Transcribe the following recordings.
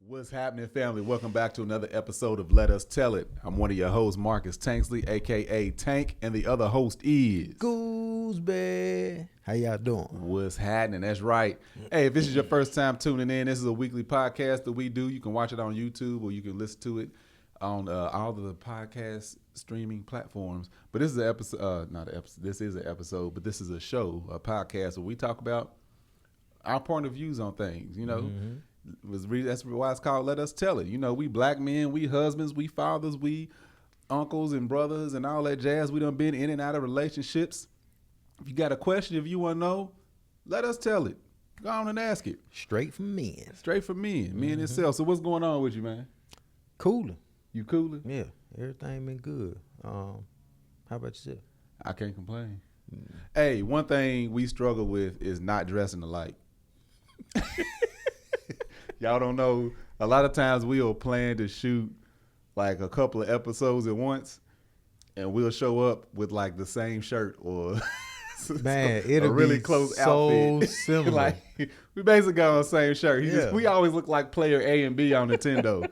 What's happening, family? Welcome back to another episode of Let Us Tell It. I'm one of your hosts, Marcus Tanksley, a.k.a. Tank, and the other host is... Gooseby. How y'all doing? What's happening? That's right. Hey, if this is your first time tuning in, this is a weekly podcast that we do. You can watch it on YouTube or you can listen to it on all of the podcast streaming platforms. But this is an episode, this is an episode, but this is a show, a podcast where we talk about our point of views on things, you know. Mm-hmm. That's why it's called Let Us Tell It. You know, we black men, we husbands, we fathers, we uncles and brothers and all that jazz. We done been in and out of relationships. If you got a question, if you want to know, let us tell it. Go on and ask it. Straight from men. Straight from men. Men itself. So what's going on with you, man? Cooling. You cooling? Yeah. Everything been good. How about yourself? I can't complain. Hey, one thing we struggle with is not dressing alike. Y'all don't know, a lot of times we'll plan to shoot like a couple of episodes at once and we'll show up with like the same shirt or man, it'll a really be close so outfit. Similar. Like we basically got on the same shirt. We always look like player A and B on Nintendo.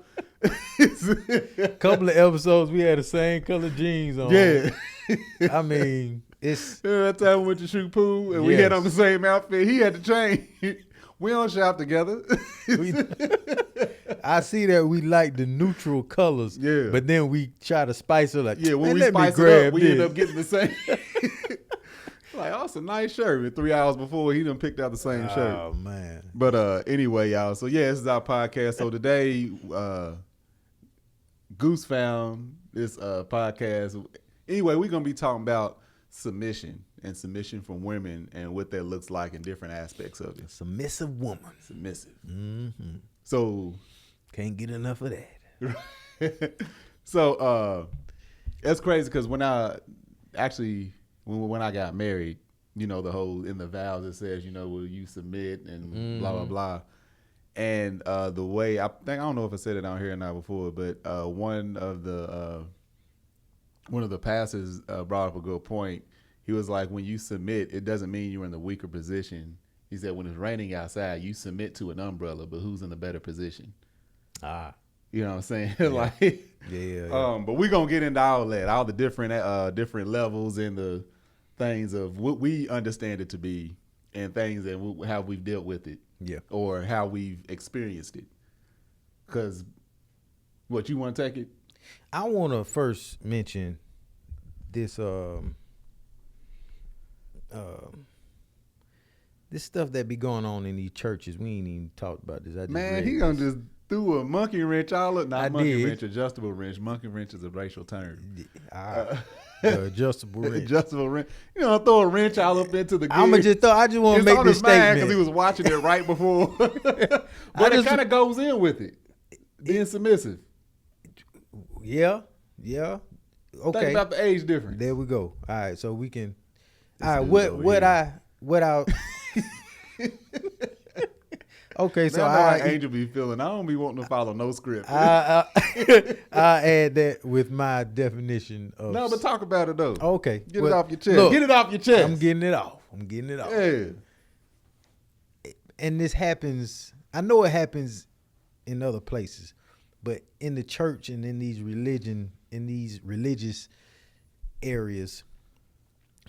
Couple of episodes we had the same color jeans on. Yeah. I mean, it's that time we went to shoot pool and we had on the same outfit. He had to change. We don't shop together. I see that we like the neutral colors, but then we try to spice it like, when we spice it up, we end up getting the same. Like, oh, it's a nice shirt. And 3 hours before, he done picked out the same shirt. Oh, man. But anyway, y'all, so this is our podcast. So today, Goose found this podcast. Anyway, we're going to be talking about submission and submission from women and what that looks like in different aspects of it. Submissive woman. Submissive. Mm-hmm. So. Can't get enough of that. So that's crazy because when I got married, you know, the whole in the vows it says, you know, will you submit and blah, blah, blah. And the way I don't know if I said it on here or not before, but one of the pastors brought up a good point. He was like, when you submit, it doesn't mean you're in the weaker position. He said, when it's raining outside, you submit to an umbrella, but who's in the better position? You know what I'm saying? Yeah. But we're going to get into all that, all the different levels and the things of what we understand it to be and things and how we've dealt with it. Yeah. Or how we've experienced it. Because what, you want to take it? I want to first mention this this stuff that be going on in these churches. We ain't even talked about this. He gonna just threw a monkey wrench all up. Not monkey wrench, adjustable wrench. Monkey wrench is a racial term. Adjustable wrench. Adjustable wrench. You know, throw a wrench all up into the gear. I just want to make this statement because he was watching it right before. But it kind of goes in with it. Being submissive. Yeah. Okay. Think about the age difference. There we go. All right, so we can. All right, what I. Okay, so I Angel be feeling. I don't be wanting to follow no script. I add that with my definition of. No, but talk about it though. Okay, get it off your chest. Look, get it off your chest. I'm getting it off. Yeah. And this happens. I know it happens in other places, but in the church and in these religious areas,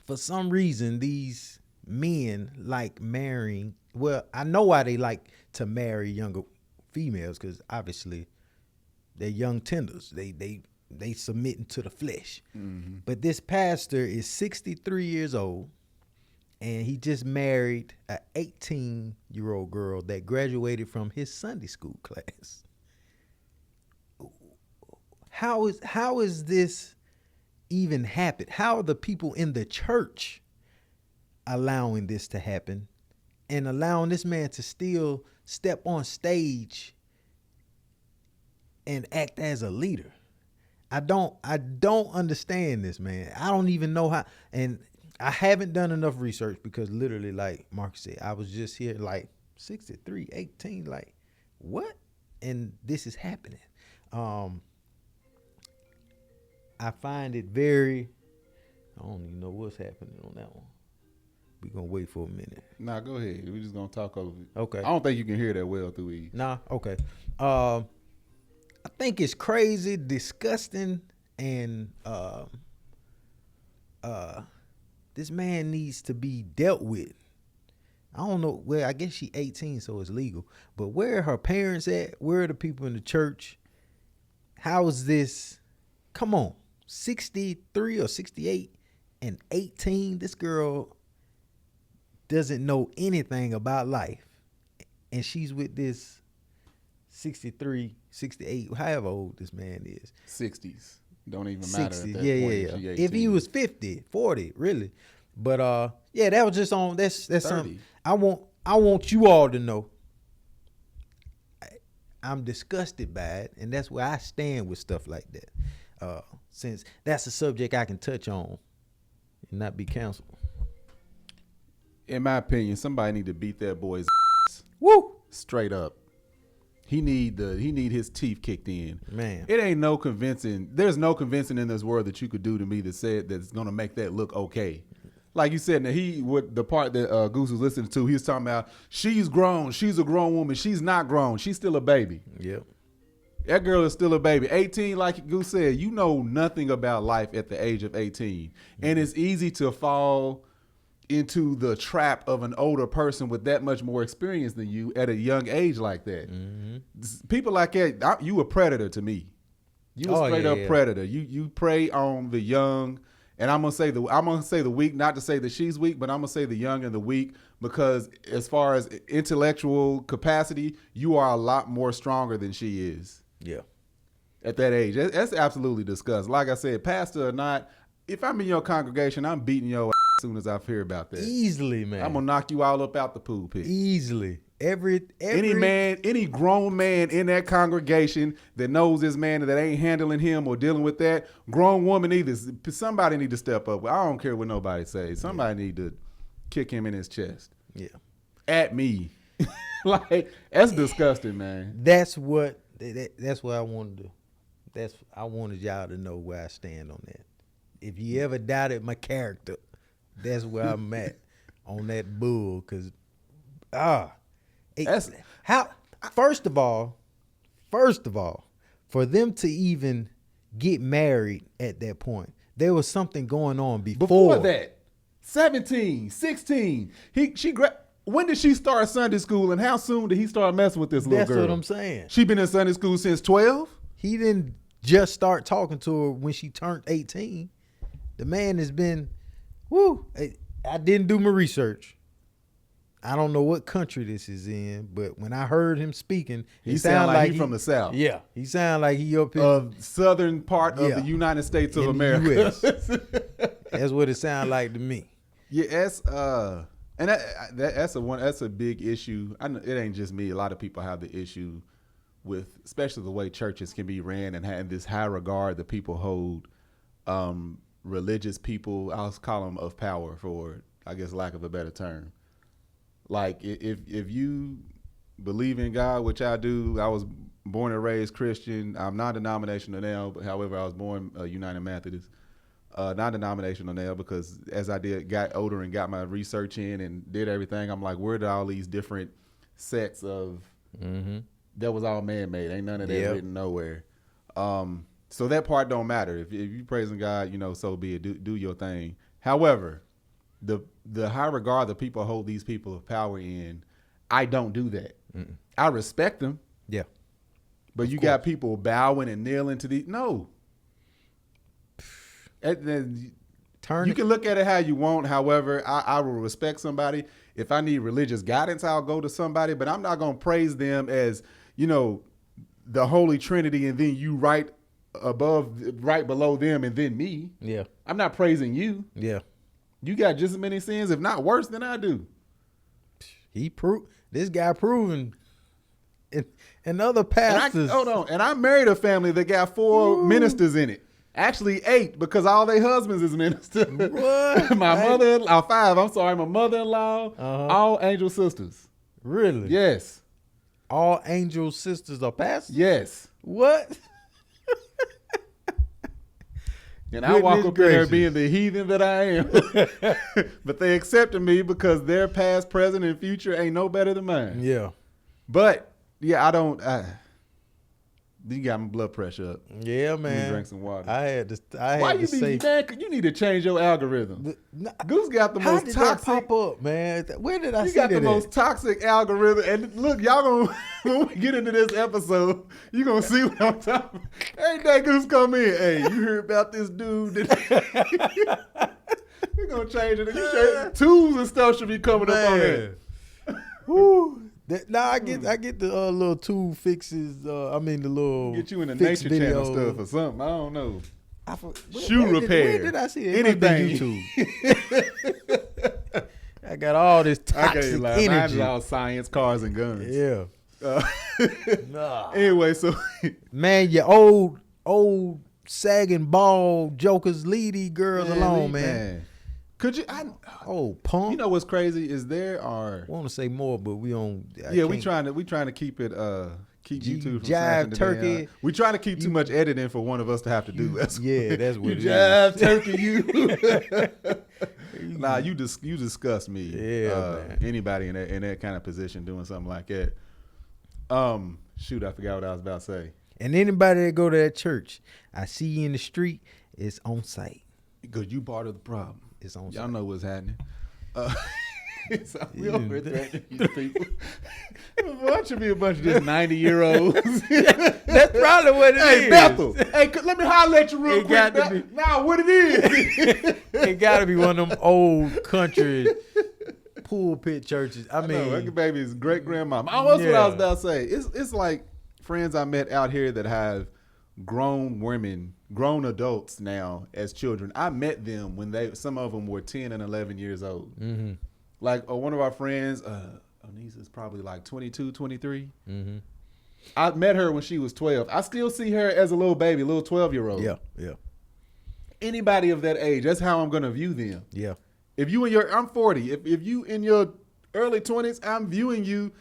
for some reason, these men like marrying. Well, I know why they like to marry younger females, because obviously they're young tenders. They submitting to the flesh. Mm-hmm. But this pastor is 63 years old, and he just married an 18-year-old girl that graduated from his Sunday school class. How is this even happen? How are the people in the church allowing this to happen and allowing this man to still step on stage and act as a leader? I don't understand this, man. I don't even know how, and I haven't done enough research because literally, like Marcus said, I was just here like 63, 18, like what? And this is happening. I find it very, I don't even know what's happening on that one. We gonna wait for a minute. Nah, go ahead. We're just gonna talk over it. Okay. I don't think you can hear that well through E. Nah. Okay. I think it's crazy, disgusting, and this man needs to be dealt with. I don't know. Well, I guess she 18, so it's legal. But where are her parents at? Where are the people in the church? How is this? Come on, 63 or 68 and 18. This girl doesn't know anything about life, and she's with this 63, 68, however old this man is. 60s. Don't even matter 60, at that yeah. point. If he was 50, 40, really. But yeah, that was just on that's 30. something I want you all to know. I'm disgusted by it, and that's where I stand with stuff like that. Since that's a subject I can touch on and not be canceled. In my opinion, somebody need to beat that boy's ass. Woo! Straight up. He need his teeth kicked in. Man. It ain't no convincing. There's no convincing in this world that you could do to me to say it that's gonna make that look okay. Like you said, now the part that Goose was listening to, he was talking about she's grown, she's a grown woman, she's not grown, she's still a baby. Yep. That girl is still a baby. 18, like Goose said, you know nothing about life at the age of 18. And it's easy to fall into the trap of an older person with that much more experience than you at a young age like that. Mm-hmm. People like that, you a predator to me. You a straight up predator. You prey on the young, and I'm gonna say the weak, not to say that she's weak, but I'm gonna say the young and the weak, because as far as intellectual capacity, you are a lot more stronger than she is. Yeah. At that age. That's absolutely disgusting. Like I said, pastor or not, if I'm in your congregation, I'm beating your ass as soon as I hear about that. Easily, man. I'm gonna knock you all up out the pool pit. Easily. Any grown man in that congregation that knows this man that ain't handling him or dealing with that, grown woman either, somebody need to step up. I don't care what nobody says. Somebody need to kick him in his chest. Yeah. At me. Like, that's disgusting, man. That's what I wanted to. I wanted y'all to know where I stand on that. If you ever doubted my character, that's where I'm at on that bull. Cause first of all, for them to even get married at that point, there was something going on before that. 17, 16. When did she start Sunday school, and how soon did he start messing with this little girl? That's what I'm saying. She been in Sunday school since 12? He didn't just start talking to her when she turned 18. The man has been, I didn't do my research. I don't know what country this is in, but when I heard him speaking, he sounded like he from the South. Yeah, he sounded like he up here. Southern part of the United States of America. That's what it sounded like to me. Yeah, that's a big issue. I know it ain't just me. A lot of people have the issue with, especially the way churches can be ran and have this high regard that people hold religious people, I'll call them of power for, I guess, lack of a better term. Like, if you believe in God, which I do, I was born and raised Christian. I'm non-denominational now, but however, I was born United Methodist. Non-denominational now, because as I got older and got my research in and did everything, I'm like, where did all these different sects of, that was all man-made. Ain't none of that written nowhere. So that part don't matter. If you praising God, so be it. Do your thing. However, the high regard that people hold these people of power in, I don't do that. I respect them. Yeah. But you got people bowing and kneeling to these. No. You can look at it how you want. However, I will respect somebody. If I need religious guidance, I'll go to somebody. But I'm not going to praise them as, the Holy Trinity, and then you right below them, and then me. Yeah. I'm not praising you. Yeah. You got just as many sins, if not worse, than I do. This guy proven, and other pastors. Hold on. And I married a family that got 4 ministers in it. Actually 8, because all their husbands is ministers. What? My 5. I'm sorry. My mother-in-law, all angel sisters. Really? Yes. All angel sisters are pastors? Yes. What? And I walk up in there being the heathen that I am. But they accepted me because their past, present, and future ain't no better than mine. Yeah. But, yeah, you got my blood pressure up. Yeah, man. Let me drink some water. I had to say, man, you need to change your algorithm. Goose got the most toxic. How did that pop up, man? Where did I see that? You got the most toxic algorithm. And look, y'all when we get into this episode, you gonna see what I'm talking about. Every day Goose come in, hey, you heard about this dude? We're gonna change it. Tools and stuff should be coming up on there. Woo. I get the little tool fixes. The little get you in the Nature Channel stuff or something. I don't know. Shoe repair. Where did I see it? Anything. YouTube. I got all this toxic energy. Mine's all science, cars, and guns. Yeah. Anyway, so man, your old sagging bald jokers leave these girls alone, man. Could you? Punk. You know what's crazy is there are. I want to say more, but we don't. We trying to keep it. Keep YouTube from jive turkey. We trying to keep too much editing for one of us to have to do. That's what it is. Jive turkey. You. Nah, you disgust me. Yeah, man. Anybody in that kind of position doing something like that. Shoot, I forgot what I was about to say. And anybody that go to that church, I see you in the street, it's on site. Because you part of the problem. It's on Y'all site. know what's happening. So we over threatening these people. It should be a bunch of just 90-year-olds. That's probably what it is. Hey, Bethel. Hey, let me holler at you real quick. Now, what it is? It got to be one of them old country pulpit churches. I mean, that baby's great grandmama. Oh, that's what I was about to say. It's like friends I met out here that have grown women, grown adults now as children. I met them when some of them were 10 and 11 years old. Mm-hmm. Like one of our friends, Anise is probably like 22, 23. Mm-hmm. I met her when she was 12. I still see her as a little baby, little 12-year-old. Yeah. Anybody of that age, that's how I'm going to view them. Yeah. If you I'm 40. If you in your early 20s, I'm viewing you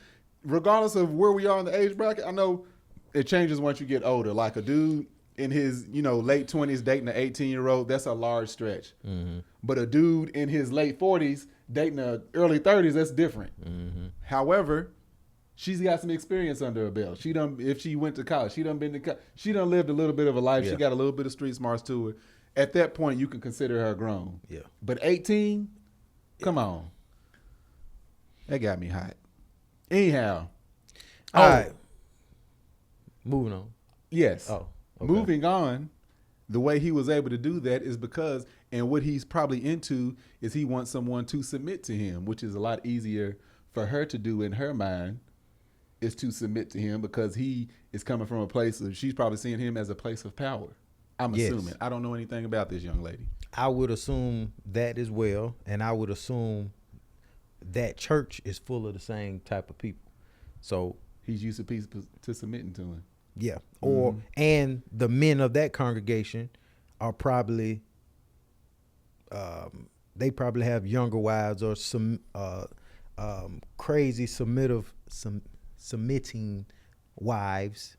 regardless of where we are in the age bracket. I know it changes once you get older. Like a dude in his, late 20s dating an 18-year-old, that's a large stretch. Mm-hmm. But a dude in his late 40s dating a early 30s, that's different. Mm-hmm. However, she's got some experience under her belt. If she went to college, she done lived a little bit of a life. Yeah. She got a little bit of street smarts to her. At that point, you can consider her grown. Yeah. But 18, come on. That got me hot. Anyhow. All right. Moving on. Yes. Oh. Okay. Moving on, the way he was able to do that is because, and what he's probably into is he wants someone to submit to him, which is a lot easier for her to do in her mind, is to submit to him because he is coming from a place of, she's probably seeing him as a place of power. I'm assuming. I don't know anything about this young lady. I would assume that as well, and I would assume that church is full of the same type of people. So he's used to submitting to him. Yeah. And the men of that congregation are probably they probably have younger wives or some crazy submitting wives.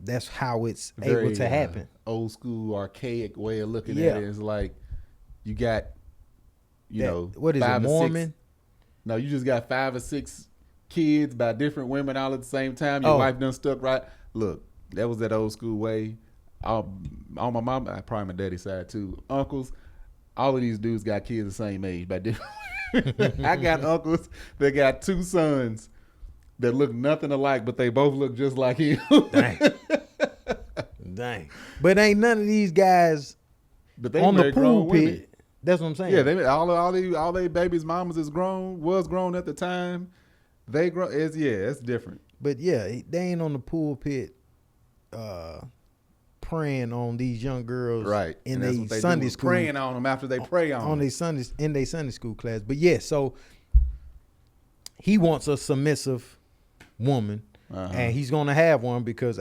That's how it's able to happen. Old school, archaic way of looking at it is like you got, what is it, Mormon? No, you just got 5 or 6 kids by different women all at the same time. Your wife done stuck right. Look, that was that old school way. All my mom, probably my daddy's side too. Uncles, all of these dudes got kids the same age by different. I got uncles that got 2 sons that look nothing alike, but they both look just like him. Dang. But ain't none of these guys on the pulpit. That's what I'm saying. Yeah, they all they babies' mamas was grown at the time. They grow. It's different. But yeah, they ain't on the pulpit praying on these young girls, right? In their Sunday school, praying on them after they pray on them. Their Sunday school class. But yeah, so he wants a submissive woman, and he's gonna have one because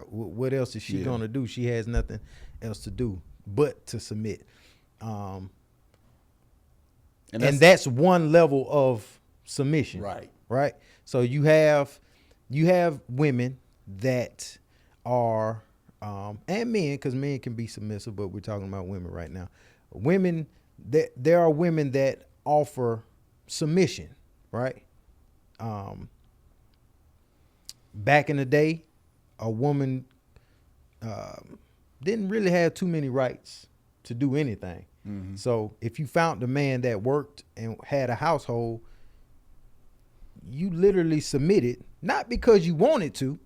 what else is she gonna do? She has nothing else to do but to submit. And that's one level of submission, right? So you have women that are and men, because men can be submissive, but we're talking about women right now. Women, there are women that offer submission, right? Back in the day, a woman didn't really have too many rights to do anything. Mm-hmm. So if you found a man that worked and had a household, you literally submitted, not because you wanted to,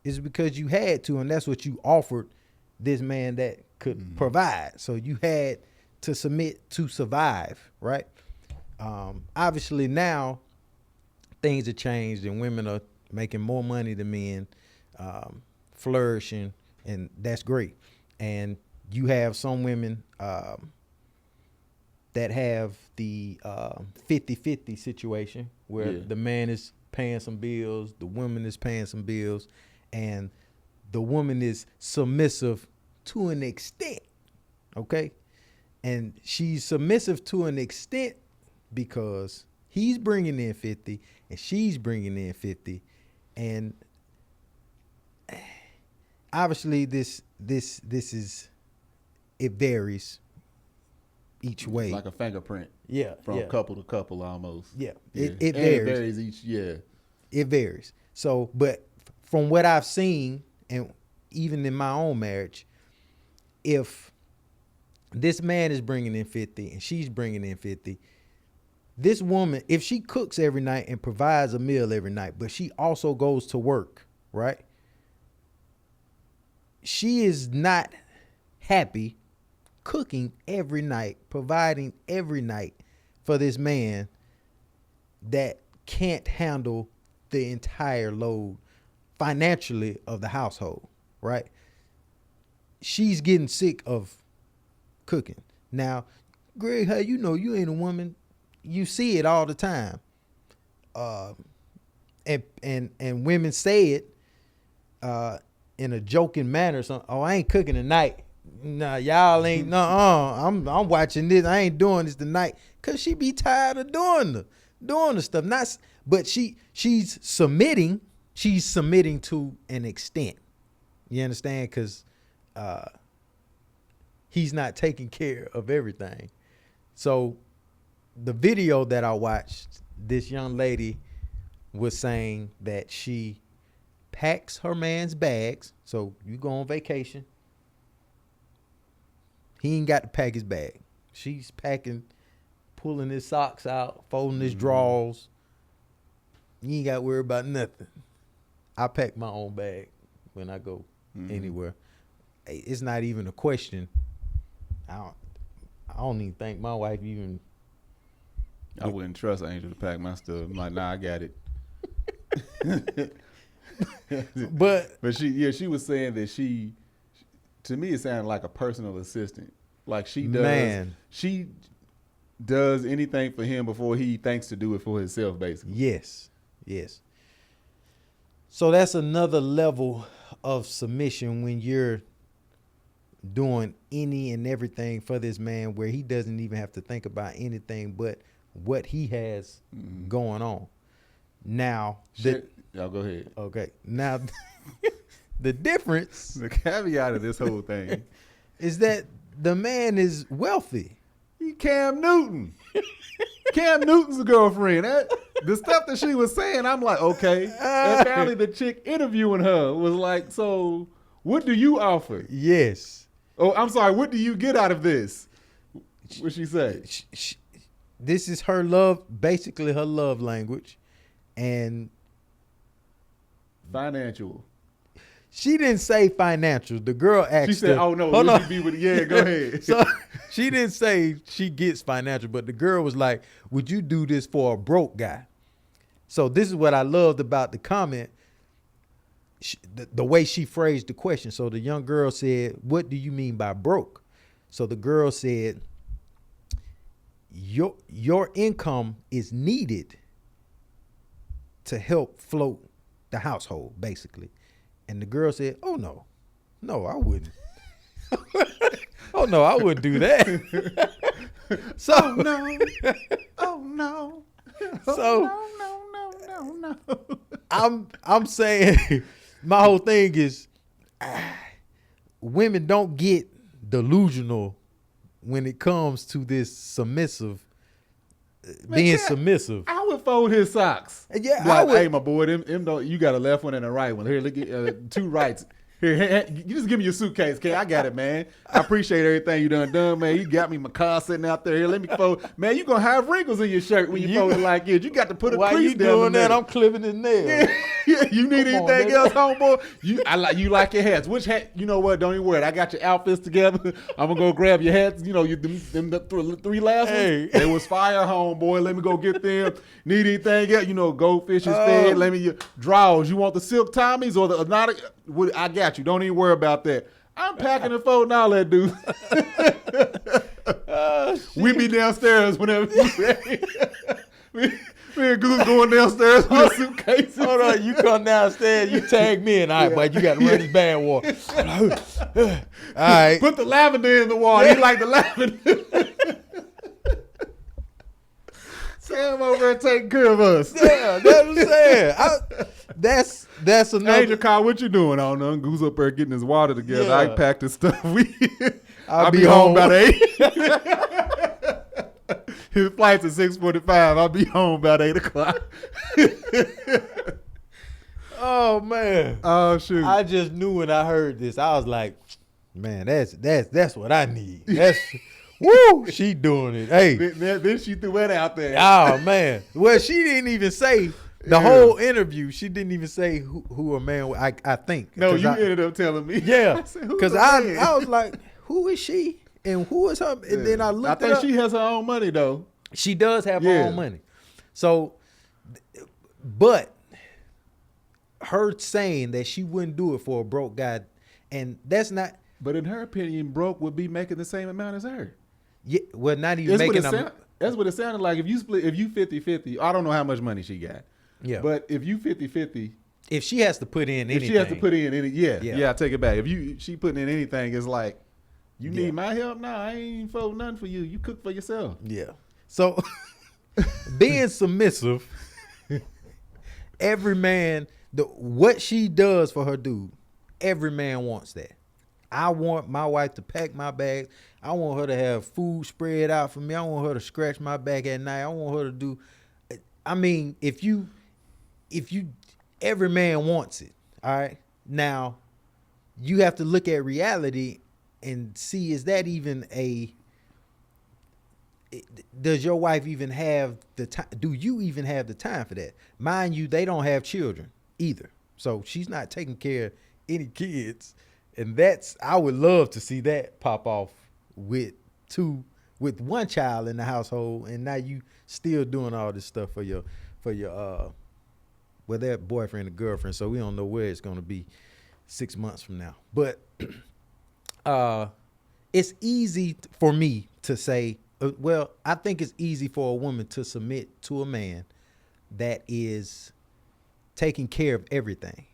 it's because you had to, and that's what you offered this man that could provide. So you had to submit to survive, right? Obviously now things have changed and women are making more money than men, flourishing, and that's great. And you have some women that have the 50-50 situation where the man is paying some bills, the woman is paying some bills, and the woman is submissive to an extent, okay? And she's submissive to an extent because he's bringing in 50 and she's bringing in 50. And obviously this is, it varies each way. Like a fingerprint. Yeah. From couple to couple almost. Yeah. Yeah. It varies. It varies each, It varies. So, but from what I've seen, and even in my own marriage, if this man is bringing in 50 and she's bringing in 50, this woman, if she cooks every night and provides a meal every night, but she also goes to work, right? She is not happy cooking every night, providing every night for this man that can't handle the entire load financially of the household, right? She's getting sick of cooking. Now, Greg, hey, you know you ain't a woman. You see it all the time. And women say it in a joking manner. So, oh, I ain't cooking tonight. Nah, y'all ain't. I'm watching this. I ain't doing this tonight. Cause she be tired of doing the stuff. But she's submitting. She's submitting to an extent. You understand? Cause he's not taking care of everything. So the video that I watched, this young lady was saying that she packs her man's bags. So you go on vacation. He ain't got to pack his bag. She's packing, pulling his socks out, folding his drawers. You ain't got to worry about nothing. I pack my own bag when I go anywhere. It's not even a question. I don't even think my wife even. I wouldn't trust Angel to pack my stuff. I'm like, nah, I got it. But she was saying that to me it sounded like a personal assistant. Like she does anything for him before he thinks to do it for himself, basically. Yes. So that's another level of submission when you're doing any and everything for this man where he doesn't even have to think about anything but what he has going on. Now, y'all go ahead. Okay. Now, the difference, the caveat of this whole thing is that the man is wealthy. He Cam Newton. Cam Newton's girlfriend. The stuff that she was saying, I'm like, okay. And apparently the chick interviewing her was like, so what do you offer? Yes. Oh, I'm sorry. What do you get out of this? What'd she say? This is her love, basically her love language. And financial. She didn't say financial. The girl asked. She said, "Oh no, would you be with?" Yeah, go ahead. So she didn't say she gets financial, but the girl was like, "Would you do this for a broke guy?" So this is what I loved about the comment, the way she phrased the question. So the young girl said, "What do you mean by broke?" So the girl said, "Your income is needed to help float the household, basically." And the girl said, "Oh no, I wouldn't. Oh no, I wouldn't do that." So oh no. So no. I'm saying my whole thing is women don't get delusional when it comes to this submissive, being submissive. I would fold his socks. Yeah, like, I would. hey, my boy, them don't. You got a left one and a right one. Here, look at two rights. Here, you just give me your suitcase, okay? I got it, man. I appreciate everything you done, man. You got me my car sitting out there. Here, let me fold. Man, you gonna have wrinkles in your shirt when you fold it like this. You got to put a While crease you down doing the that, middle. I'm clipping his nails. Yeah, you need Come on, anything nigga. else, homeboy? You like your hats. Which hat? You know what? Don't even worry. I got your outfits together. I'm going to go grab your hats. You know, the three last Hey. ones. They was fire, homeboy. Let me go get them. Need anything else? You know, goldfish is fed. Let me, drawers. You want the silk Tommies or the not? I got you. Don't even worry about that. I'm packing and folding all that, dude. We be downstairs whenever you ready. Me and Goose going downstairs with a suitcase. Hold on, you come downstairs, you tag me, and all right, but you got to run this bad water. All right. Put the lavender in the water. He like the lavender. Sam over there taking care of us. Yeah, that's what I'm saying. That's another. Angel Kyle, what you doing? I don't know. Goose up there getting his water together. Yeah. I packed his stuff. I'll be home about 8. His flight's at 6:45. I'll be home about 8 o'clock. Oh man. Oh shoot. I just knew when I heard this, I was like, man, that's what I need. That's woo, she doing it. Hey. Then she threw that out there. Oh man. Well, she didn't even say the whole interview. She didn't even say who a man. I think. No, you ended up telling me. Yeah, I said, who's because the I man? was like, who is she and who is her? And then I looked. I think it up. she has her own money though. She does have her Yeah. own money. So, but her saying that she wouldn't do it for a broke guy, and that's not. But in her opinion, broke would be making the same amount as her. Yeah, well, not even That's what, making it them. sound, that's what it sounded like. If you 50-50, I don't know how much money she got. Yeah, But if you 50-50, if she has to put in anything, if she has to put in any, Yeah. I take it back. If she putting in anything, it's like, you Yeah. need my help? No, I ain't folding nothing for you. You cook for yourself. Yeah. So being submissive, every man, what she does for her dude, every man wants that. I want my wife to pack my bags. I want her to have food spread out for me. I want her to scratch my back at night. I want her to do. I mean, if you, every man wants it. All right. Now, you have to look at reality and see, is that even does your wife even have the time? Do you even have the time for that? Mind you, they don't have children either. So she's not taking care of any kids. And I would love to see that pop off with one child in the household. And now you still doing all this stuff for your well, their boyfriend and girlfriend. So we don't know where it's going to be 6 months from now. But it's easy for me to say, well, I think it's easy for a woman to submit to a man that is taking care of everything.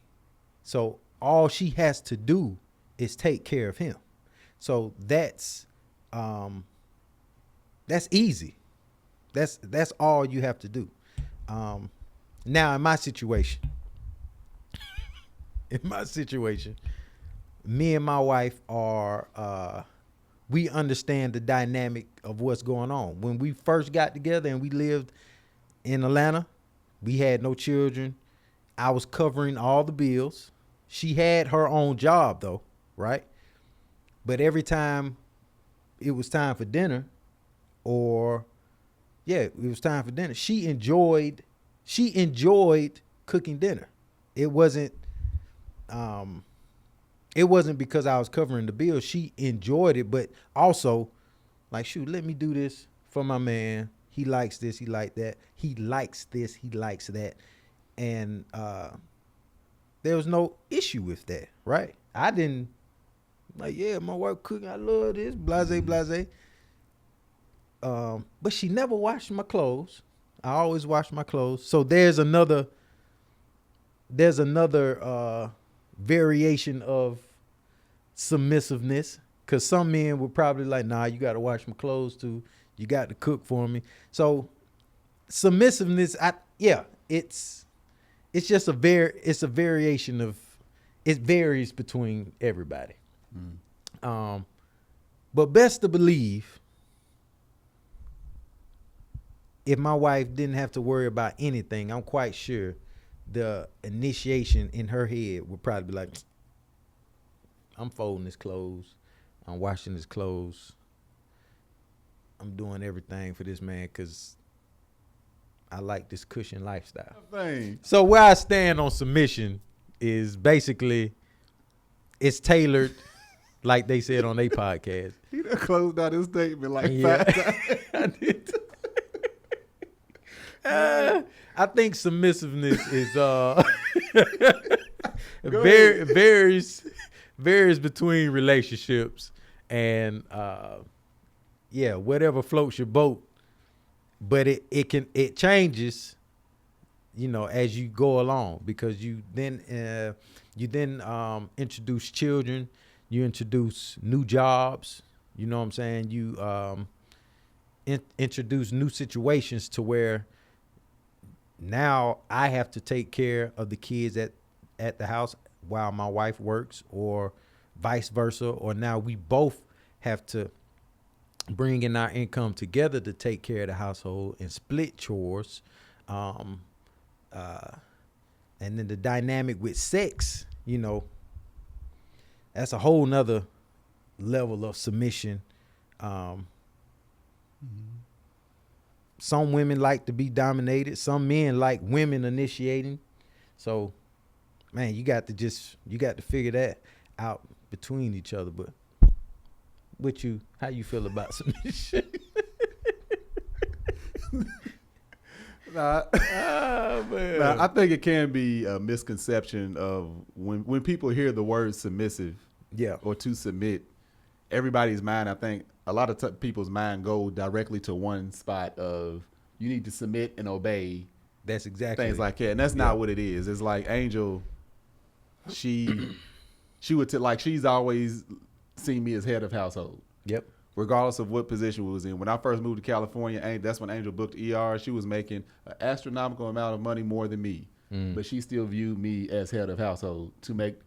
So all she has to do is take care of him. So that's easy. That's all you have to do. Now in my situation, me and my wife are we understand the dynamic of what's going on. When we first got together and we lived in Atlanta, we had no children. I was covering all the bills. She had her own job though, right? But every time it was time for dinner, she enjoyed cooking dinner. It wasn't because I was covering the bill. She enjoyed it, but also like, shoot, let me do this for my man. He likes this, he likes that. He likes this, he likes that. And there was no issue with that, right? I didn't yeah, my wife cooking, I love this, blase. But she never washed my clothes. I always wash my clothes. So there's another variation of submissiveness, because some men would probably like, nah, you got to wash my clothes too. You got to cook for me. So submissiveness, it's just a variation of, it varies between everybody. But best to believe, if my wife didn't have to worry about anything, I'm quite sure the initiation in her head would probably be like, I'm folding his clothes, I'm washing his clothes, I'm doing everything for this man because I like this cushion lifestyle. So where I stand on submission is basically it's tailored, like they said on their podcast. He done closed out his statement like 5 times. I did. I think submissiveness is varies between relationships and whatever floats your boat. But it changes, as you go along, because you then introduce children, you introduce new jobs, you know what I'm saying? You introduce new situations to where now I have to take care of the kids at the house while my wife works, or vice versa, or now we both have to bring in our income together to take care of the household and split chores. And then the dynamic with sex, that's a whole nother level of submission. Some women like to be dominated. Some men like women initiating. So, man, you got to figure that out between each other. But how you feel about submission? I think it can be a misconception of when people hear the word submissive, or to submit. Everybody's mind, I think, a lot of people's mind go directly to one spot of you need to submit and obey. That's exactly things like that, and that's not what it is. It's like Angel, she would she's always seen me as head of household. Yep. Regardless of what position we was in. When I first moved to California, that's when Angel booked ER. She was making an astronomical amount of money more than me, but she still viewed me as head of household to make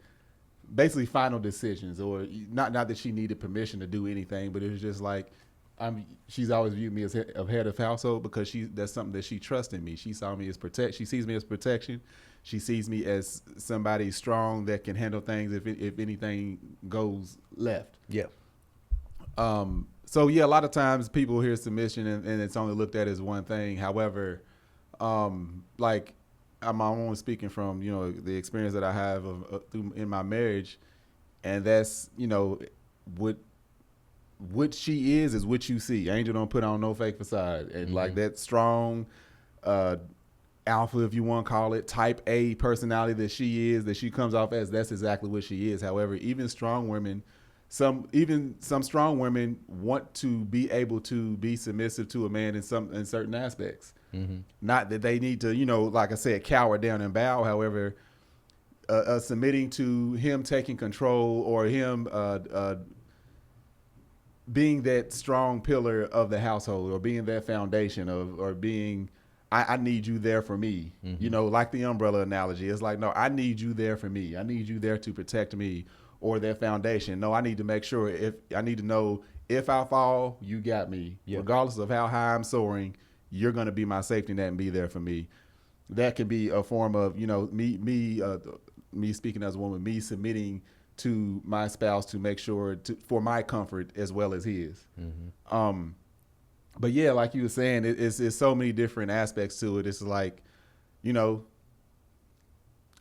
basically final decisions, or not that she needed permission to do anything, but it was just like she's always viewed me as head of household because that's something that she trusts in me. She saw me as she sees me as protection. She sees me as somebody strong that can handle things if anything goes left. Yeah. So yeah, a lot of times people hear submission and it's only looked at as one thing. However, like I'm only speaking from, the experience that I have in my marriage, and that's, what she is what you see. Angel don't put on no fake facade, and like that strong, alpha, if you want to call it, type A personality that she comes off as, that's exactly what she is. However, even strong women, some strong women want to be able to be submissive to a man in certain aspects. Not that they need to, like I said, cower down and bow. However, submitting to him taking control, or him being that strong pillar of the household, or being that foundation or being, I need you there for me. Like the umbrella analogy. It's like, no, I need you there for me. I need you there to protect me, or their foundation. No, I need to make sure I need to know if I fall, you got me. Yep. Regardless of how high I'm soaring, you're going to be my safety net and be there for me. That can be a form of, me speaking as a woman, me submitting to my spouse to make sure for my comfort as well as his. But yeah, like you were saying, it's so many different aspects to it. It's like,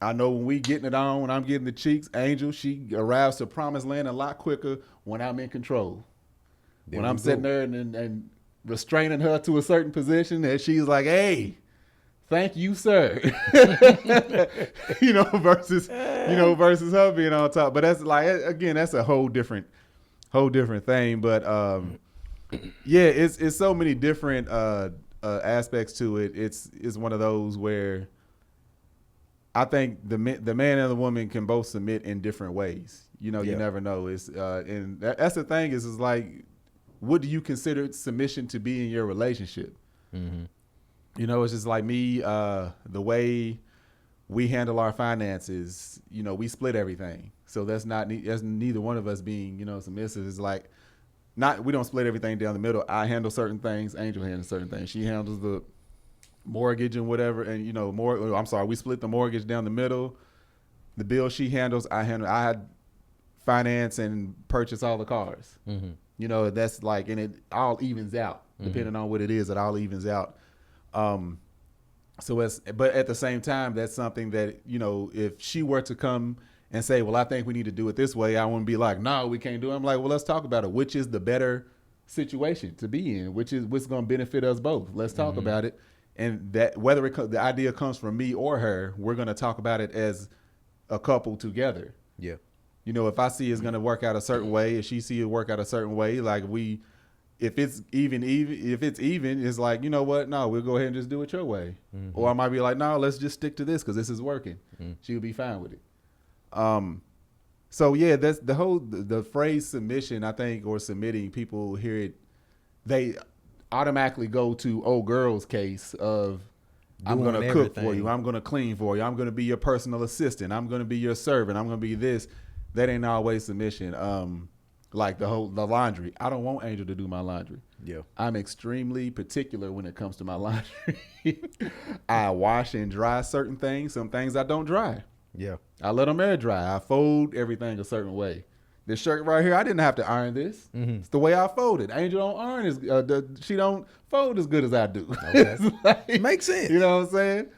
I know when we getting it on, when I'm getting the cheeks, Angel, she arrives to promised land a lot quicker when I'm in control. When I'm sitting there and restraining her to a certain position, and she's like, hey, thank you, sir. Versus her being on top. But that's like, again, that's a whole different thing. But it's so many different aspects to it. It's one of those where I think the man and the woman can both submit in different ways. You never know. It's and that's the thing is like, what do you consider submission to be in your relationship? It's just like me, the way we handle our finances. You know, we split everything. So that's neither one of us being, you know, submissive. It's like, we don't split everything down the middle. I handle certain things. Angel handles certain things. She handles the mortgage and whatever. And, you know, we split the mortgage down the middle. The bill she handles, I handle. I finance and purchase all the cars. Mm-hmm. You know, that's like, and it all evens out depending on what it is. It all evens out. But at the same time, that's something that, you know, if she were to come and say, well, I think we need to do it this way, I wouldn't be like, no, we can't do it. I'm like, well, let's talk about it. Which is the better situation to be in? Which is what's going to benefit us both? Let's talk about it. And that whether the idea comes from me or her, we're going to talk about it as a couple together. Yeah. You know, if I see it's going to work out a certain way, if she see it work out a certain way, like if it's even, it's like, you know what? No, we'll go ahead and just do it your way. Mm-hmm. Or I might be like, no, let's just stick to this because this is working. Mm-hmm. She'll be fine with it. So yeah, that's the phrase submission, I think, or submitting, people hear it, they automatically go to old girl's case of, I'm going to cook for you. I'm going to clean for you. I'm going to be your personal assistant. I'm going to be your servant. I'm going to be this. That ain't always submission. Like the laundry. I don't want Angel to do my laundry. Yeah. I'm extremely particular when it comes to my laundry. I wash and dry certain things. Some things I don't dry. Yeah. I let them air dry. I fold everything a certain way. This shirt right here, I didn't have to iron this. Mm-hmm. It's the way I fold it. Angel don't iron she don't fold as good as I do. Okay. Like, makes sense. You know what I'm saying?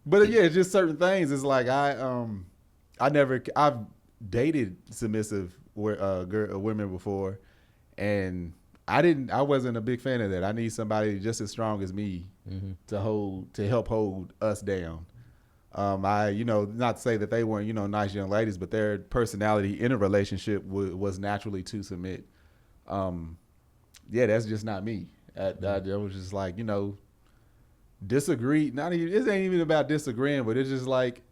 But yeah, it's just certain things. It's like I've dated submissive women before, and I wasn't a big fan of that. I need somebody just as strong as me to help hold us down. Not to say that they weren't, nice young ladies, but their personality in a relationship was naturally to submit. That's just not me. I was just like, disagree. It ain't even about disagreeing, but it's just like,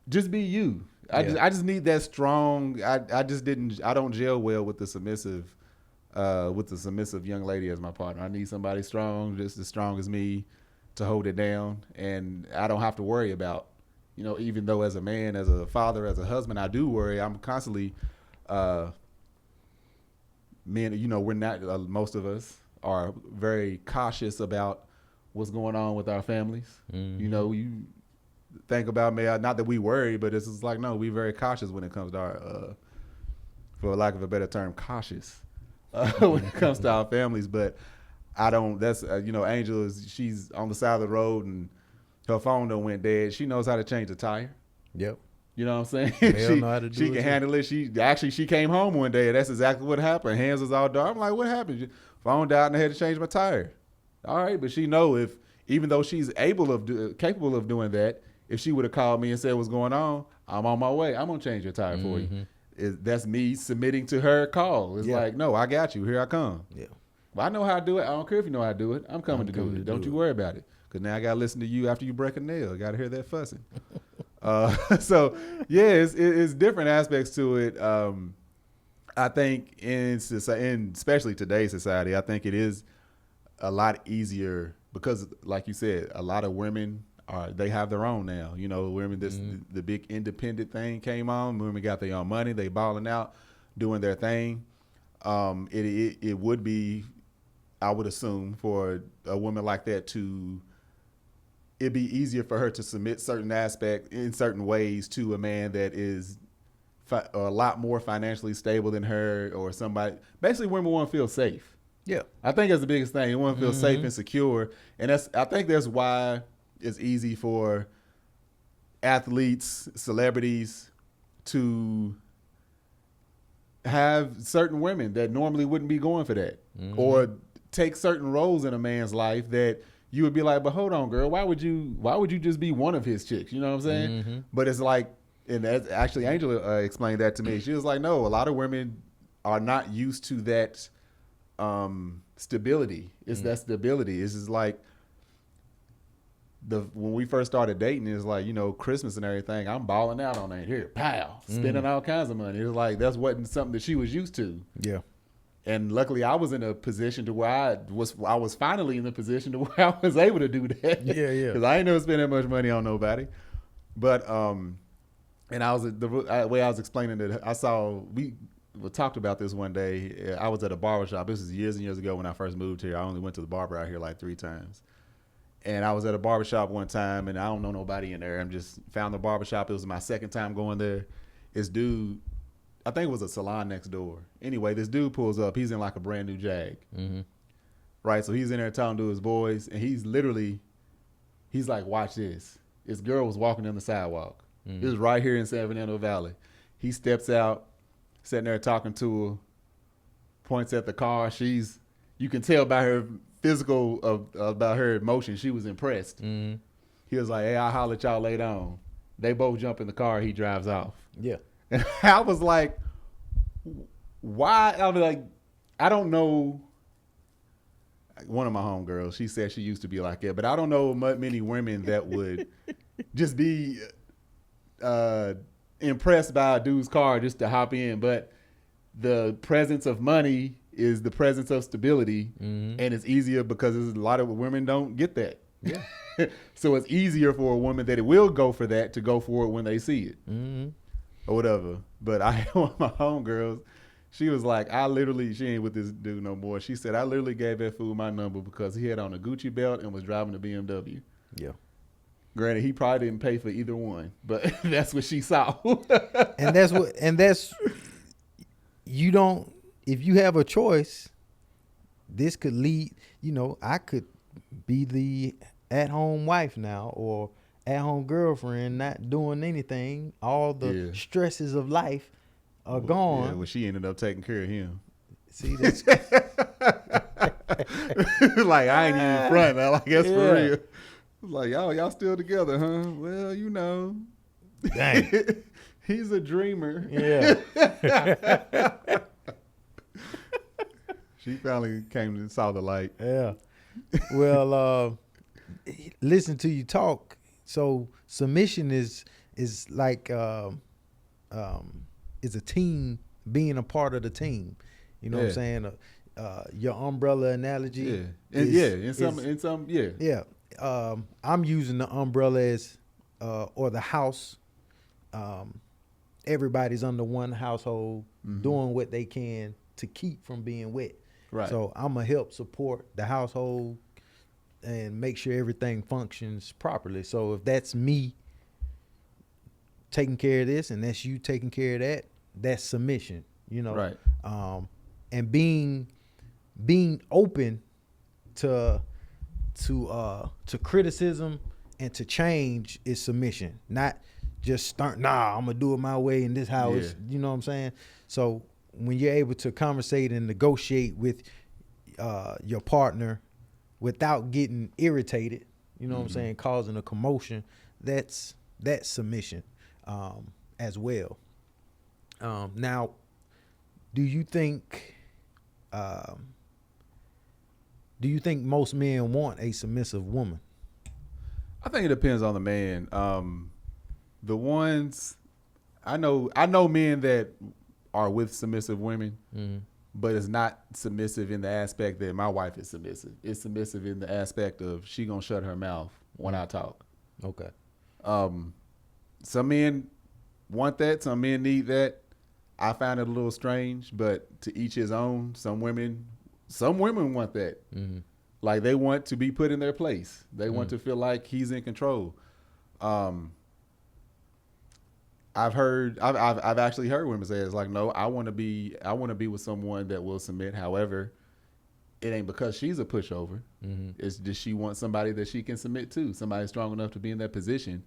just be you. I just need that strong. I don't gel well with the submissive young lady as my partner. I need somebody strong, just as strong as me, to hold it down. And I don't have to worry about, even though as a man, as a father, as a husband, I do worry. I'm constantly, men, we're not, most of us are very cautious about what's going on with our families. Mm-hmm. You think about me, not that we worry, but it's just like, no, we're very cautious when it comes to our, for lack of a better term, cautious when it comes to our families. But I don't, that's, Angel she's on the side of the road and her phone done went dead. She knows how to change a tire. Yep. You know what I'm saying? She can handle it. She came home one day and that's exactly what happened. Hands was all dark. I'm like, what happened? Phone died and I had to change my tire. All right. But she know even though she's capable of doing that, if she would have called me and said what's going on, I'm on my way. I'm going to change your tire for you. That's me submitting to her call. It's like, no, I got you. Here I come. Yeah. Well, I know how to do it. I don't care if you know how to do it. I'm coming to do it. Don't you worry about it. Because now I got to listen to you after you break a nail. I got to hear that fussing. So, yeah, it's different aspects to it. I think in especially today's society, I think it is a lot easier because, like you said, a lot of women they have their own now. Women, the big independent thing came on. Women got their own money. They balling out, doing their thing. It would be, I would assume, for a woman like that it'd be easier for her to submit certain aspects in certain ways to a man that is a lot more financially stable than her, or somebody. Basically, women want to feel safe. Yeah, I think that's the biggest thing. You want to feel safe and secure, and I think that's why it's easy for athletes, celebrities to have certain women that normally wouldn't be going for that, or take certain roles in a man's life that you would be like, but hold on, girl, why would you just be one of his chicks? You know what I'm saying? But it's like, and that's actually Angela explained that to me. She was like, no, a lot of women are not used to that stability. It's that stability. It's just like when we first started dating, it's like, Christmas and everything, I'm balling out on that here, pow, spending all kinds of money. It was like, that's wasn't something that she was used to. Yeah. And luckily, I was in a position to where I was finally in the position to where I was able to do that. Yeah. Because I ain't never spent that much money on nobody. But and I was the way I was explaining it. We talked about this one day. I was at a barbershop. This was years and years ago when I first moved here. I only went to the barber out here like 3 times. And I was at a barbershop one time, and I don't know nobody in there. I just found the barbershop. It was my second time going there. This dude, I think it was a salon next door. Anyway, this dude pulls up. He's in like a brand new Jag. Mm-hmm. Right? So he's in there talking to his boys, and he's like, watch this. This girl was walking down the sidewalk. Mm-hmm. This was right here in San Fernando Valley. He steps out, sitting there talking to her, points at the car. You can tell by her about her emotion, she was impressed. Mm-hmm. He was like, hey, I'll holler at y'all later on. They both jump in the car. He drives off. Yeah. And I was like, why? I was like, I don't know. One of my homegirls, she said she used to be like that, but I don't know many women that would just be impressed by a dude's car just to hop in. But the presence of money is the presence of stability, and it's easier because a lot of women don't get that. Yeah. So it's easier for a woman that it will go for that to go for it when they see it or whatever. But I had one of my homegirls. She was like, she ain't with this dude no more. She said, I literally gave that fool my number because he had on a Gucci belt and was driving a BMW. Yeah. Granted, he probably didn't pay for either one, but that's what she saw. If you have a choice, this could lead, I could be the at-home wife now or at-home girlfriend, not doing anything. All the stresses of life are gone. Yeah, well, she ended up taking care of him. See, that's like, I ain't even front. Like, that's for real. Like, y'all still together, huh? Well, Dang. He's a dreamer. Yeah. She finally came and saw the light. Yeah. Well, listen to you talk. So submission is like is a team, being a part of the team. You know what I'm saying? Your umbrella analogy. Yeah. I'm using the umbrella as or the house. Everybody's under one household, doing what they can to keep from being wet. Right. So I'm gonna help support the household and make sure everything functions properly. So if that's me taking care of this and that's you taking care of that, that's submission. Right. And being open to criticism and to change is submission. Not just I'm gonna do it my way and this how it's, you know what I'm saying? So when you're able to conversate and negotiate with your partner without getting irritated, you know what I'm saying, causing a commotion, that's submission as well. Now, do you think most men want a submissive woman? I think it depends on the man. The ones I know men that are with submissive women, but it's not submissive in the aspect that my wife is submissive. It's submissive in the aspect of she gonna shut her mouth when I talk. Okay. Some men want that. Some men need that. I find it a little strange, but to each his own. Some women want that. Like they want to be put in their place. They want to feel like he's in control. I've actually heard women say it's like, no, I want to be with someone that will submit. However, it ain't because she's a pushover. It's just she wants somebody that she can submit to, somebody strong enough to be in that position.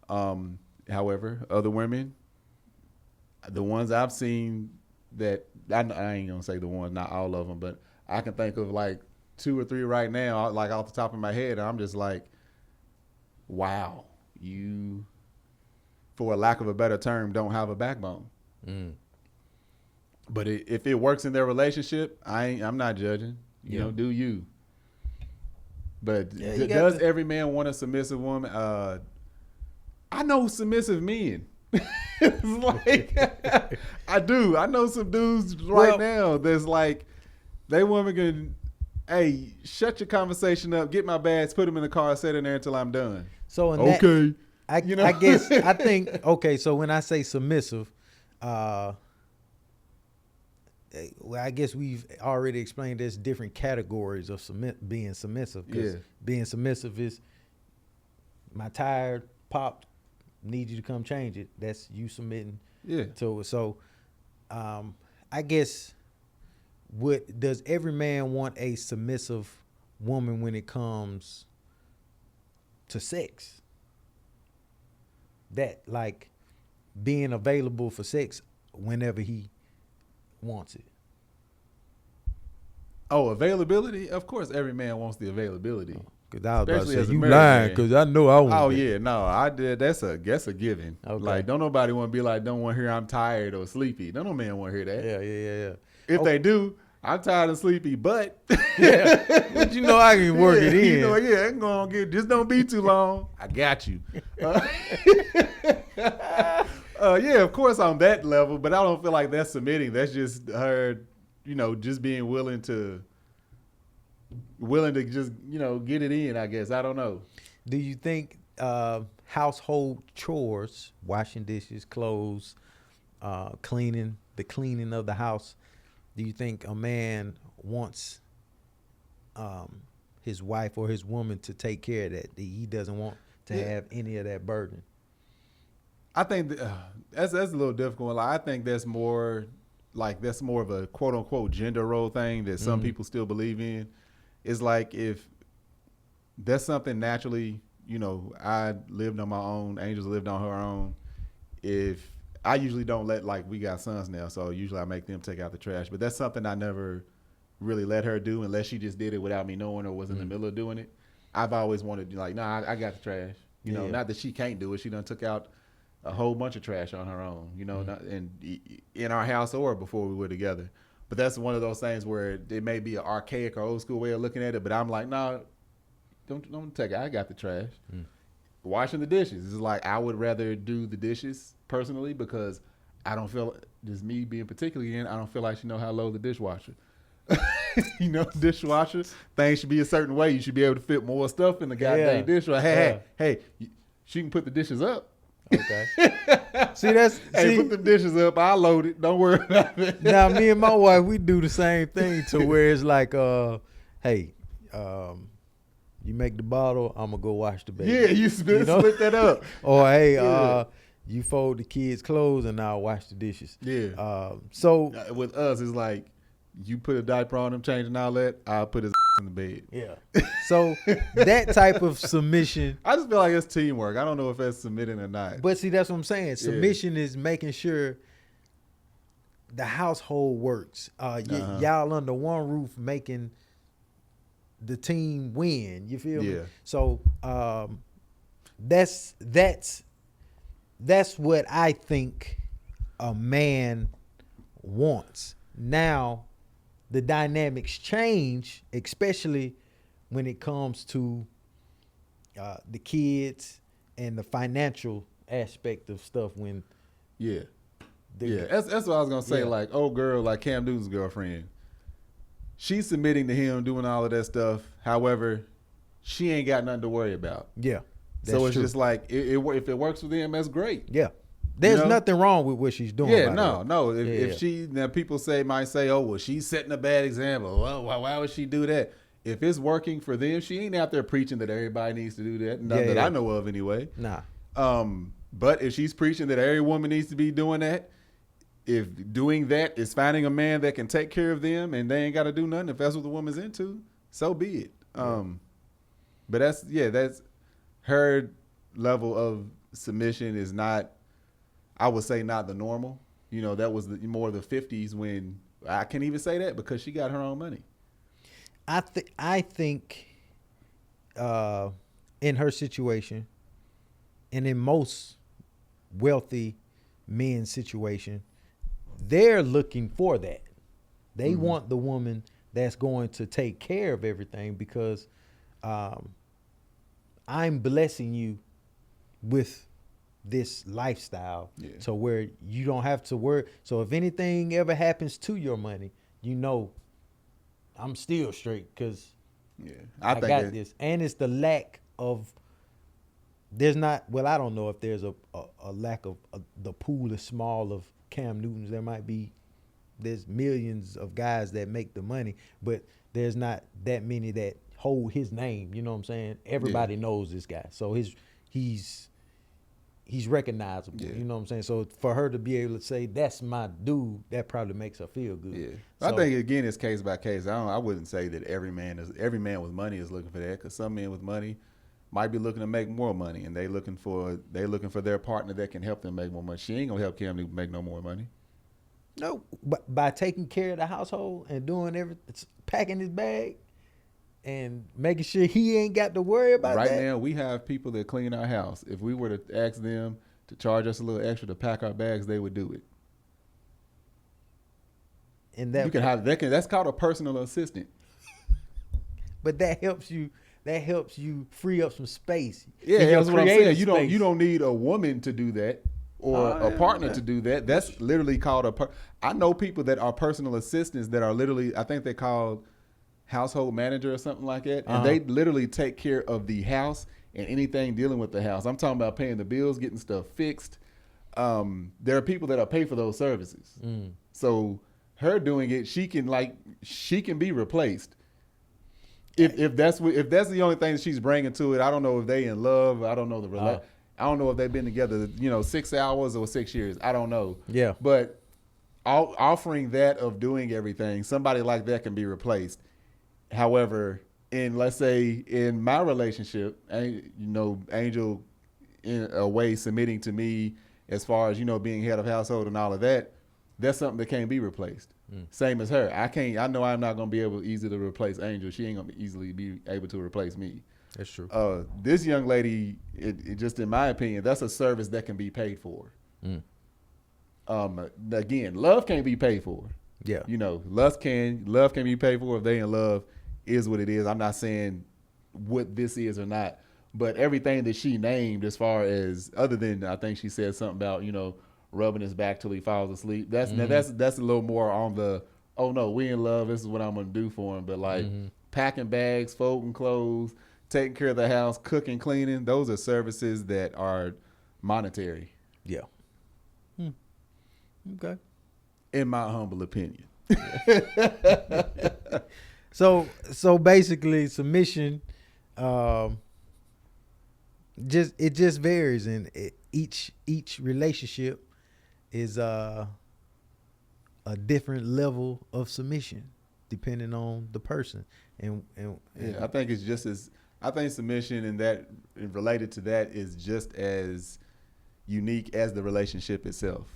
However, other women, the ones I've seen that I ain't gonna say the ones, not all of them, but I can think of like 2 or 3 right now, like off the top of my head. And I'm just like, wow, you, for a lack of a better term, don't have a backbone. But if it works in their relationship, I'm not judging. You know, do you? But does every man want a submissive woman? I know submissive men. It's like I do. I know some dudes right now that's like they woman can, hey, shut your conversation up, get my bags, put them in the car, sit in there until I'm done. So in okay. That, I guess I think okay. So when I say submissive, well, I guess we've already explained there's different categories of being submissive. Yeah. Being submissive is my tire popped, need you to come change it. That's you submitting. Yeah. So, I guess does every man want a submissive woman when it comes to sex? That like being available for sex whenever he wants it. Oh, availability? Of course, every man wants the availability. Cause I was about to Especially as say a you married lying man. because I know I want. Oh yeah, no, I did. That's a given. Okay. Like, don't nobody want to be like, don't want to hear I'm tired or sleepy. No man want to hear that. Yeah. If they do, I'm tired and sleepy, but Yeah, but you know I can work it in. You know, yeah, I'm gonna get. Just don't be too long. I got you. Yeah, of course on that level, but I don't feel like that's submitting. That's just her, just being willing to just, get it in, I guess. I don't know. Do you think household chores, washing dishes, clothes, cleaning of the house, do you think a man wants his wife or his woman to take care of that? He doesn't want to have any of that burden? I think that's a little difficult. Like, I think that's more of a quote unquote gender role thing that some people still believe in. It's like if that's something naturally, I lived on my own, Angel's lived on her own. If I usually don't we got sons now, so usually I make them take out the trash. But that's something I never really let her do unless she just did it without me knowing or was in the middle of doing it. I've always wanted to I got the trash. Not that she can't do it. She done took out a whole bunch of trash on her own, in our house or before we were together. But that's one of those things where it may be an archaic or old school way of looking at it, but I'm like, no, don't take it. I got the trash. Washing the dishes is like, I would rather do the dishes personally because I don't feel, just me being particularly in, I don't feel like she know how to load the dishwasher. Dishwasher, things should be a certain way. You should be able to fit more stuff in the goddamn dishwasher. Hey, she can put the dishes up. Okay. Put the dishes up. I'll load it. Don't worry about it. Now, me and my wife, we do the same thing to where it's like, hey, you make the bottle, I'm gonna go wash the baby. Yeah, you split that up. Or hey, you fold the kids' clothes and I'll wash the dishes. Yeah. So with us, it's like you put a diaper on him, changing all that. I'll put his in the bed. Yeah. So that type of submission. I just feel like it's teamwork. I don't know if that's submitting or not. But see, that's what I'm saying. Submission is making sure the household works. Y'all under one roof making the team win. You feel me? So that's what I think a man wants. Now the dynamics change, especially when it comes to the kids and the financial aspect of stuff. That's what I was gonna say. Like, old girl, like Cam Newton's girlfriend, she's submitting to him, doing all of that stuff. However, she ain't got nothing to worry about. Yeah, so it's true. Just like if it works for them, that's great. Yeah. There's nothing wrong with what she's doing. Yeah, no. If she, now people might say, oh, well, she's setting a bad example. Well, why would she do that? If it's working for them, she ain't out there preaching that everybody needs to do that. Not that I know of anyway. Nah. But if she's preaching that every woman needs to be doing that, if doing that is finding a man that can take care of them and they ain't got to do nothing, if that's what the woman's into, so be it. But that's her level of submission is not, I would say, not the normal. That was more of the 50s when I can't even say that because she got her own money. I think in her situation and in most wealthy men's situation, they're looking for that. They want the woman that's going to take care of everything because I'm blessing you with this lifestyle Yeah. to where you don't have to worry. So if anything ever happens to your money, you know, I'm still straight because Yeah, I think got this. And it's the lack of, there's not, well, I don't know if there's a lack of, the pool is small of Cam Newtons. There might be, there's millions of guys that make the money, but there's not that many that hold his name. You know what I'm saying? Everybody knows this guy. So he's recognizable. Yeah. You know what I'm saying? So for her to be able to say, that's my dude, that probably makes her feel good. Yeah, So, I think again it's case by case. I wouldn't say that every man with money is looking for that, because some men with money might be looking to make more money, and they looking for their partner that can help them make more money. She ain't gonna help Cam to make no more money. no, but by taking care of the household and doing everything, packing his bag and making sure he ain't got to worry about Right that. now, we have people that clean our house. If we were to ask them to charge us a little extra to pack our bags, they would do it. And that, You can have that's called a personal assistant. but that helps you. That helps you free up some space. Yeah, in your that's what I'm creative saying. You space. don't need a woman to do that or a partner to do that. That's literally called I know people that are personal assistants that are literally, I think they called household manager or something like that, and they literally take care of the house and anything dealing with the house. I'm talking about paying the bills, getting stuff fixed. There are people that are paid for those services. So her doing it, she can be replaced. If that's the only thing that she's bringing to it. I don't know if they in love. I don't know I don't know if they've been together 6 hours or 6 years. I don't know. Yeah. But offering that of doing everything, somebody like that can be replaced. However, let's say in my relationship, Angel in a way submitting to me as far as being head of household and all of that, that's something that can't be replaced. Same as her. I know I'm not gonna be able easily to replace Angel. She ain't gonna easily be able to replace me. That's true. This young lady, it just in my opinion, that's a service that can be paid for. Again, love can't be paid for. Yeah. Love can be paid for if they in love. Is what it is. I'm not saying what this is or not, but everything that she named, as far as other than I think she said something about rubbing his back till he falls asleep. That's a little more on the, oh no, we in love, this is what I'm gonna do for him. But like packing bags, folding clothes, taking care of the house, cooking, cleaning, those are services that are monetary. Yeah. Okay. In my humble opinion. So basically submission, just varies, and each relationship is a different level of submission depending on the person. And I think it's just as, I think submission and that related to that is just as unique as the relationship itself.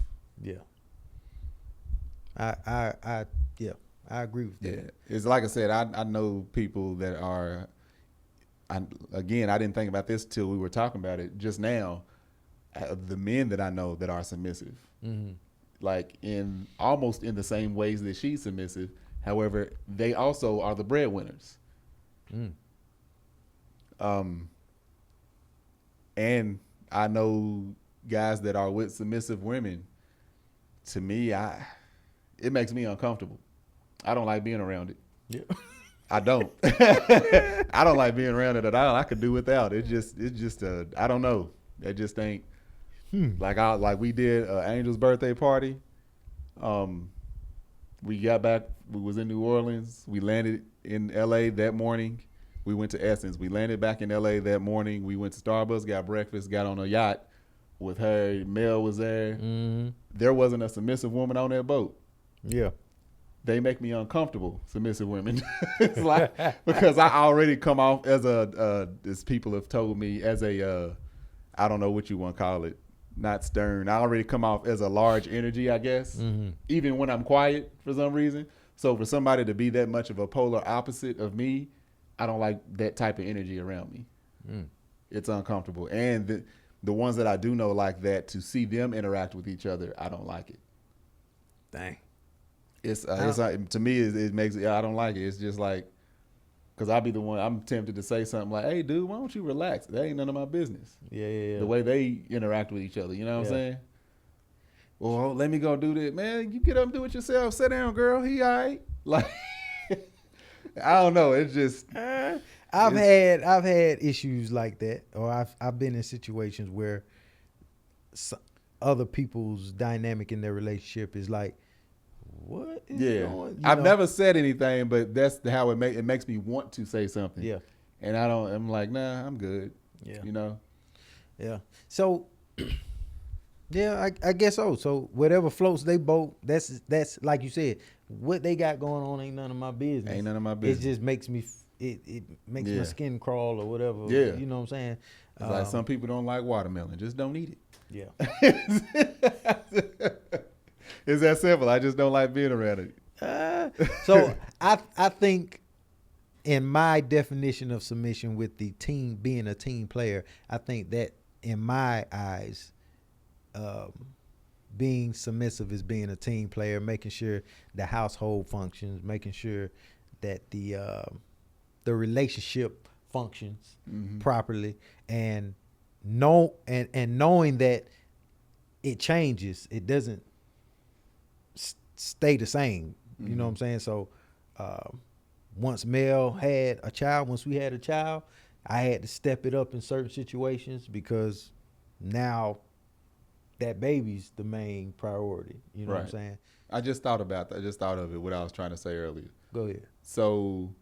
Yeah. I agree with that. Yeah, it's like I said, I know people that are. I didn't think about this till we were talking about it just now. The men that I know that are submissive, like almost in the same ways that she's submissive. However, they also are the breadwinners. And I know guys that are with submissive women. To me, it makes me uncomfortable. I don't like being around it. Yeah. I don't. I don't like being around it at all. I could do without. It's just I don't know. It just ain't like we did Angel's birthday party. We got back. We was in New Orleans. We landed in LA that morning. We went to Essence. We landed back in LA that morning. We went to Starbucks, got breakfast, got on a yacht with her. Mel was there. There wasn't a submissive woman on that boat. Yeah. They make me uncomfortable, submissive women. It's like, because I already come off as as people have told me, as a, I don't know what you want to call it, not stern. I already come off as a large energy, I guess, even when I'm quiet for some reason. So for somebody to be that much of a polar opposite of me, I don't like that type of energy around me. It's uncomfortable. And the ones that I do know like that, to see them interact with each other, I don't like it. Dang. It's like, to me, it makes it, I don't like it. It's just like, Because I'll be the one, I'm tempted to say something like, hey, dude, why don't you relax? That ain't none of my business. Yeah. The way they interact with each other, you know what I'm Yeah. saying? Well, let me go do this. Man, you get up and do it yourself. Sit down, girl. He all right. Like, I don't know. It's just. I've had issues like that, or I've been in situations where other people's dynamic in their relationship is like, what is going? I've never said anything, but that's how it makes me want to say something. Yeah. And I'm like, nah, I'm good. Yeah. You know? Yeah. So, yeah, I guess so. So whatever floats they boat, that's like you said, what they got going on ain't none of my business. Ain't none of my business. It just makes me, it makes my skin crawl or whatever. Yeah. You know what I'm saying? It's like some people don't like watermelon. Just don't eat it. Yeah. It's that simple. I just don't like being around it. So I think in my definition of submission with the team being a team player, I think that in my eyes, being submissive is being a team player, making sure the household functions, making sure that the relationship functions properly, and knowing that it changes, it doesn't stay the same. You know what I'm saying? So once Mel had a child, once we had a child, I had to step it up in certain situations because now that baby's the main priority. You know what I'm saying? I just thought about that. I just thought of it, what I was trying to say earlier. Go ahead. So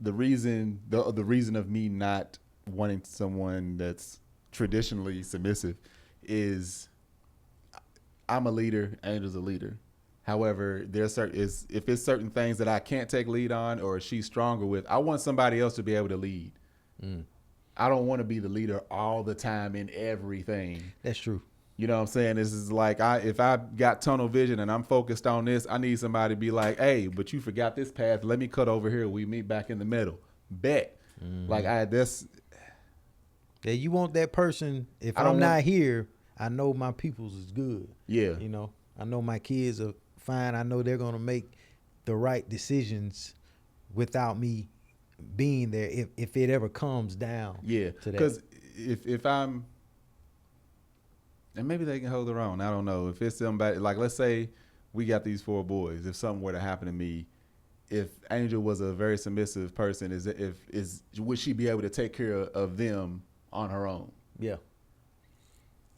the reason of me not wanting someone that's traditionally submissive is I'm a leader, Angel's a leader. However, if it's certain things that I can't take lead on or she's stronger with, I want somebody else to be able to lead. I don't want to be the leader all the time in everything. That's true. You know what I'm saying? This is like, if I got tunnel vision and I'm focused on this, I need somebody to be like, hey, but you forgot this path. Let me cut over here. We meet back in the middle. Bet. Like Yeah, you want that person. If I'm not here, I know my people's is good. Yeah. You know, I know my kids are fine. I know they're going to make the right decisions without me being there if it ever comes down. Yeah. To that. Because if I'm, and maybe they can hold their own. I don't know. If it's somebody, like let's say we got these 4 boys. If something were to happen to me, if Angel was a very submissive person, would she be able to take care of them on her own? Yeah.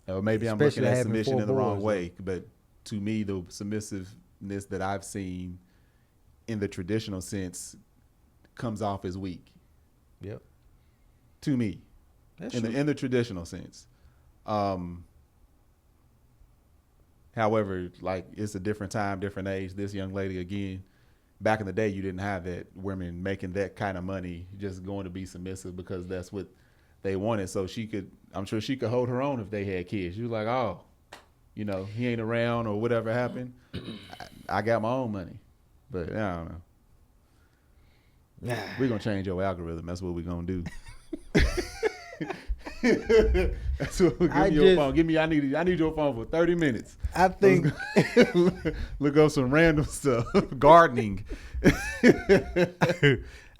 Or maybe Especially I'm looking at submission in the wrong boys, way. But to me, the submissiveness that I've seen in the traditional sense comes off as weak. Yep. To me. That's in true. the traditional sense. However, like it's a different time, different age. This young lady, again, back in the day, you didn't have that women making that kind of money just going to be submissive because that's what they wanted. So I'm sure she could hold her own if they had kids. She was like, oh, you know, he ain't around or whatever happened. I got my own money. But I don't know. We're going to change your algorithm. That's what we're going to do. That's what, give me your phone. I need your phone for 30 minutes. I think look up some random stuff. Gardening.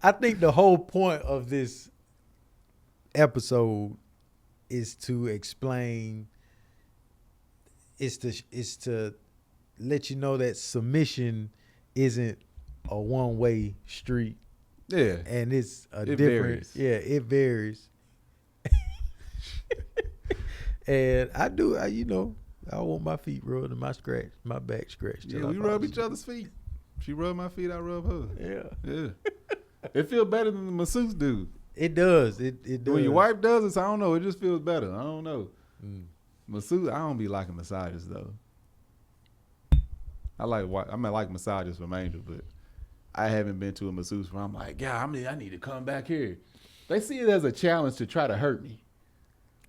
I think the whole point of this episode is to explain, is to let you know that submission isn't a one-way street. Yeah. And it's it varies. Yeah, it varies. And I want my feet rubbed and my back scratched. Yeah, we rub each other's feet. She rub my feet, I rub her. Yeah. It feels better than the masseuse do. It does. It does. When your wife does it, I don't know. It just feels better. I don't know. Masseuse, I don't be liking massages though. I like massages from Angel, but I haven't been to a masseuse where I'm like, yeah, I need to come back here. They see it as a challenge to try to hurt me.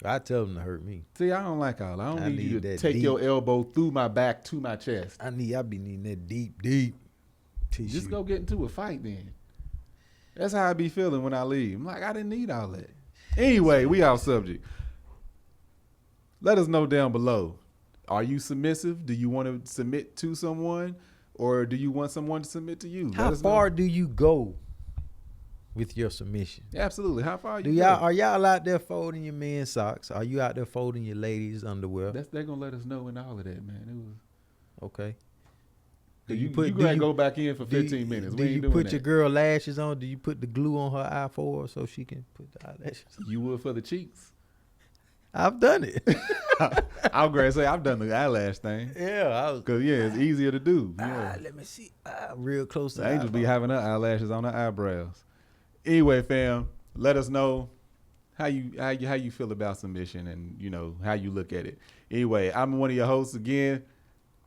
I tell them to hurt me. See, I don't like all that. I don't need you to take deep. your elbow through my back to my chest. I be needing that deep tissue. Just go get into a fight then. That's how I be feeling when I leave. I'm like, I didn't need all that. Anyway, we off subject. Let us know down below. Are you submissive? Do you want to submit to someone? Or do you want someone to submit to you? How far do you go with your submission. Absolutely. How far Do you y'all go? are y'all out there folding your men's socks? Are you out there folding your ladies' underwear? They're gonna let us know in all of that, man. It was. Okay. You gonna go back in for 15 minutes. Do We ain't you doing put that. your girl lashes on? Do you put the glue on her eye for her so she can put the eyelashes on? You would for the cheeks. I've done it. I'm gonna say I've done the eyelash thing. Yeah, I was. Cause it's easier to do. Yeah. Let me see. Real close to The angels the be having her eyelashes on her eyebrows. Anyway, fam, let us know how you feel about submission and how you look at it. Anyway, I'm one of your hosts again,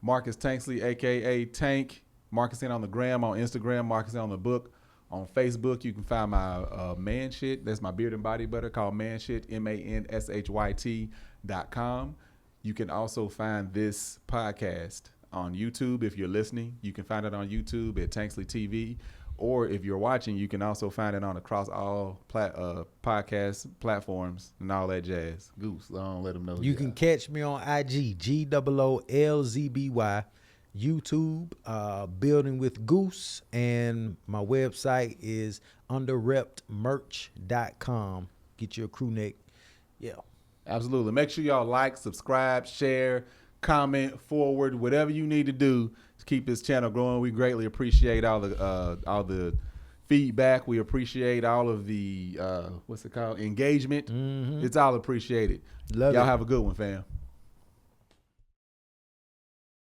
Marcus Tanksley, aka Tank. Marcus in on the gram, on Instagram, Marcus in on the book. On Facebook, you can find my man shit. That's my beard and body butter called Man Shit, MANSHYT.com. You can also find this podcast on YouTube if you're listening. You can find it on YouTube at Tanksley TV. Or if you're watching, you can also find it on across all podcast platforms and all that jazz. Goose, I don't let them know. You can catch me on IG, GOOLZBY, YouTube, Building with Goose, and my website is underreptmerch.com. Get your crew neck. Yeah. Absolutely. Make sure y'all like, subscribe, share, comment, forward, whatever you need to do to keep this channel growing. We greatly appreciate all the feedback. We appreciate all of the engagement. Mm-hmm. It's all appreciated. Love y'all it. have a good one, fam.